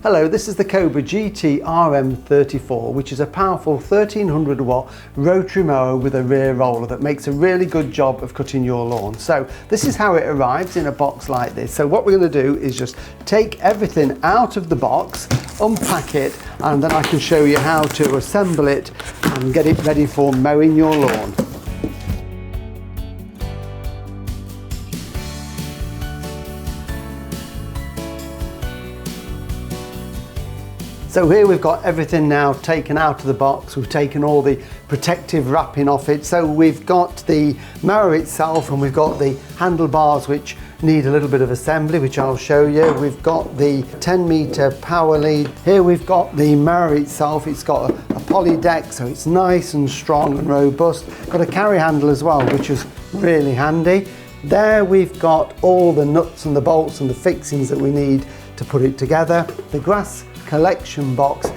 Hello, this is the Cobra GTRM34, which is a powerful 1300 watt rotary mower with a rear roller that makes a really good job of cutting your lawn. So this is how it arrives in a box like this. So what we're going to do is just take everything out of the box, unpack it, and then I can show you how to assemble it and get it ready for mowing your lawn. So here we've got everything now taken out of the box. We've taken all the protective wrapping off it. So we've got the mower itself and we've got the handlebars which need a little bit of assembly, which I'll show you. We've got the 10-meter power lead. Here we've got the mower itself. It's got a poly deck, so it's nice and strong and robust. Got a carry handle as well, which is really handy. There we've got all the nuts and the bolts and the fixings that we need to put it together. The grass collection box,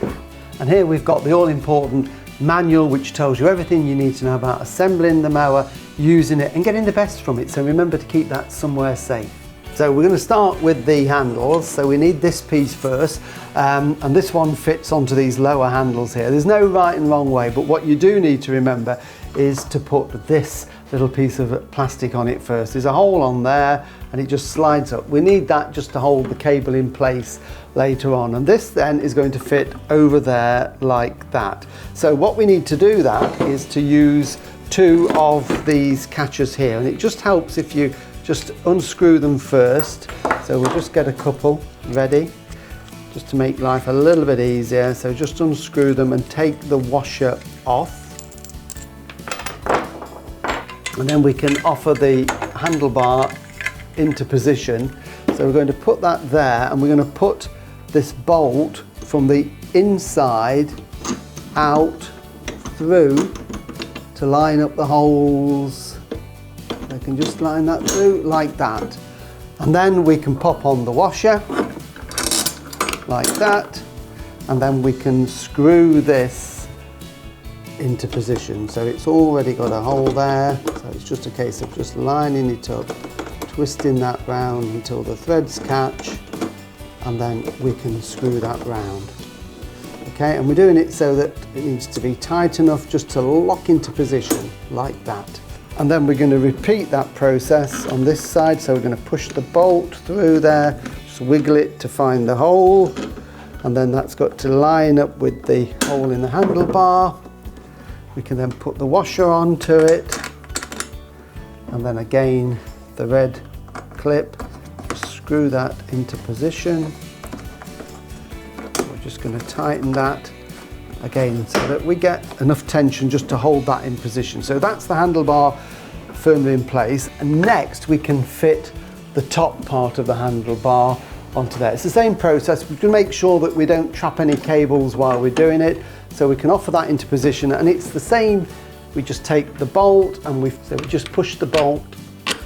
and here we've got the all-important manual which tells you everything you need to know about assembling the mower, using it and getting the best from it. So remember to keep that somewhere safe. So we're going to start with the handles. So we need this piece first, and this one fits onto these lower handles here. There's no right and wrong way, but what you do need to remember is to put this little piece of plastic on it first. There's a hole on there and it just slides up. We need that just to hold the cable in place later on, and this then is going to fit over there like that. So what we need to do that is to use two of these catchers here, and it just helps if you just unscrew them first. So we'll just get a couple ready just to make life a little bit easier. So just unscrew them and take the washer off, and then we can offer the handlebar into position. So we're going to put that there, and we're going to put this bolt from the inside out through to line up the holes. I can just line that through like that, and then we can pop on the washer like that, and then we can screw this into position. So it's already got a hole there, so it's just a case of just lining it up, twisting that round until the threads catch, and then we can screw that round. Okay, and we're doing it so that it needs to be tight enough just to lock into position like that. And then we're going to repeat that process on this side. So we're going to push the bolt through there, just wiggle it to find the hole, and then that's got to line up with the hole in the handlebar. We can then put the washer onto it, and then again the red clip, screw that into position. We're just going to tighten that again so that we get enough tension just to hold that in position. So that's the handlebar firmly in place, and next we can fit the top part of the handlebar onto there. It's the same process. We can make sure that we don't trap any cables while we're doing it, so we can offer that into position, and it's the same. We just take the bolt and we just push the bolt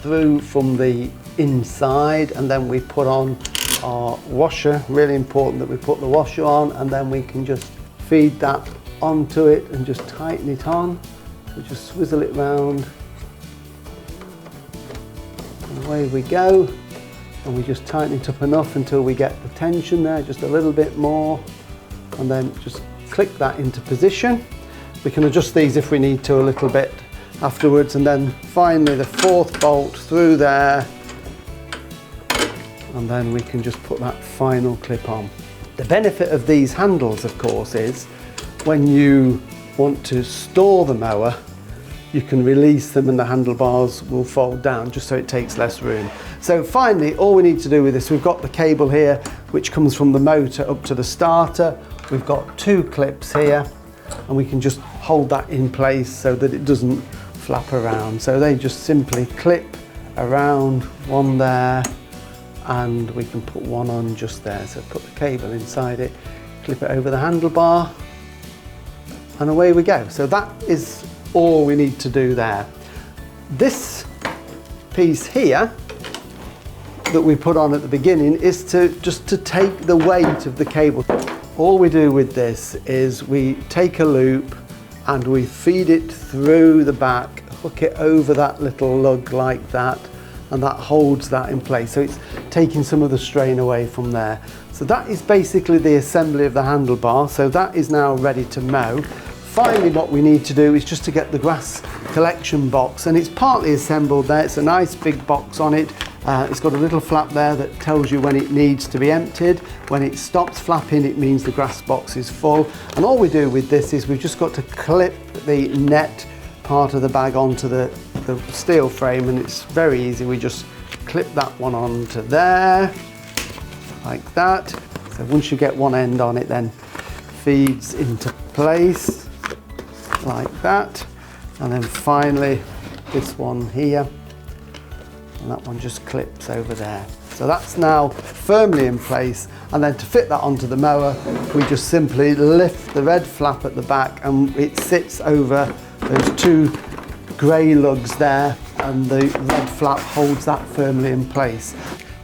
through from the inside, and then we put on our washer. Really important that we put the washer on, and then we can just feed that onto it and just tighten it on. So just swizzle it round, and away we go. And we just tighten it up enough until we get the tension there, just a little bit more, and then just click that into position. We can adjust these if we need to a little bit afterwards, and then finally the fourth bolt through there, and then we can just put that final clip on. The benefit of these handles, of course, is when you want to store the mower, you can release them and the handlebars will fold down just so it takes less room. So finally, all we need to do with this, we've got the cable here which comes from the motor up to the starter. We've got two clips here, and we can just hold that in place so that it doesn't flap around. So they just simply clip around, one there, and we can put one on just there. So put the cable inside it, clip it over the handlebar, and away we go. So that is all we need to do there. This piece here that we put on at the beginning is just to take the weight of the cable. All we do with this is we take a loop and we feed it through the back, hook it over that little lug like that, and that holds that in place. So it's taking some of the strain away from there. So that is basically the assembly of the handlebar. So that is now ready to mow. Finally, what we need to do is just to get the grass collection box, and it's partly assembled there. It's a nice big box on it. It's got a little flap there that tells you when it needs to be emptied. When it stops flapping, it means the grass box is full. And all we do with this is we've just got to clip the net part of the bag onto the steel frame, and it's very easy. We just clip that one onto there, like that. So once you get one end on, it then feeds into place, like that. And then finally, this one here, and that one just clips over there. So that's now firmly in place, and then to fit that onto the mower, we just simply lift the red flap at the back, and it sits over those two grey lugs there, and the red flap holds that firmly in place.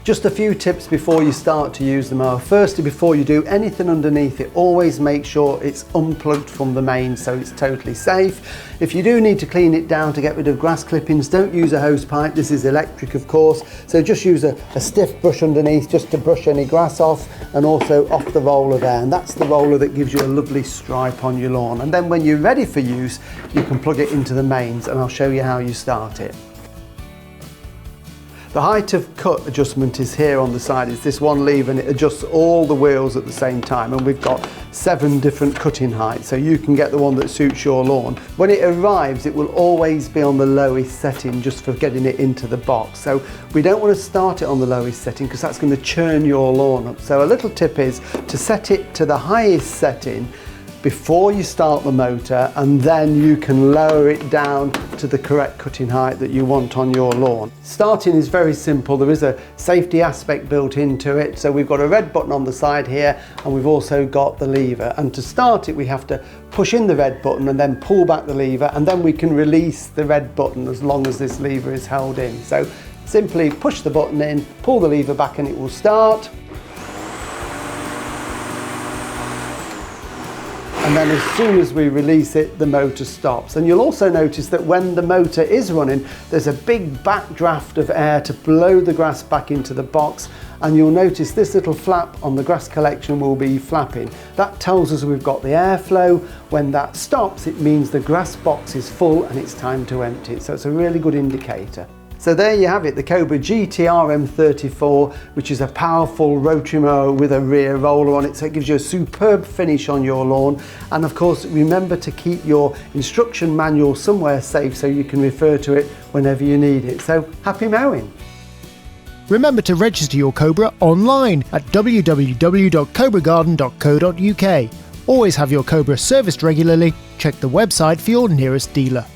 Just a few tips before you start to use the mower. Firstly, before you do anything underneath it, always make sure it's unplugged from the main so it's totally safe. If you do need to clean it down to get rid of grass clippings, don't use a hose pipe. This is electric, of course, so just use a stiff brush underneath just to brush any grass off, and also off the roller there, and that's the roller that gives you a lovely stripe on your lawn. And then when you're ready for use, you can plug it into the mains, and I'll show you how you start it. The height of cut adjustment is here on the side. It's this one lever, and it adjusts all the wheels at the same time, and we've got 7 different cutting heights, so you can get the one that suits your lawn. When it arrives, it will always be on the lowest setting just for getting it into the box. So we don't want to start it on the lowest setting because that's going to churn your lawn up. So a little tip is to set it to the highest setting before you start the motor, and then you can lower it down to the correct cutting height that you want on your lawn. Starting is very simple. There is a safety aspect built into it. So we've got a red button on the side here, and we've also got the lever. And to start it, we have to push in the red button and then pull back the lever, and then we can release the red button as long as this lever is held in. So simply push the button in, pull the lever back, and it will start. And then as soon as we release it, the motor stops. And you'll also notice that when the motor is running, there's a big backdraft of air to blow the grass back into the box. And you'll notice this little flap on the grass collection will be flapping. That tells us we've got the airflow. When that stops, it means the grass box is full and it's time to empty it. So it's a really good indicator. So there you have it, the Cobra GTRM34, which is a powerful rotary mower with a rear roller on it, so it gives you a superb finish on your lawn. And of course, remember to keep your instruction manual somewhere safe so you can refer to it whenever you need it. So happy mowing! Remember to register your Cobra online at www.cobragarden.co.uk. Always have your Cobra serviced regularly. Check the website for your nearest dealer.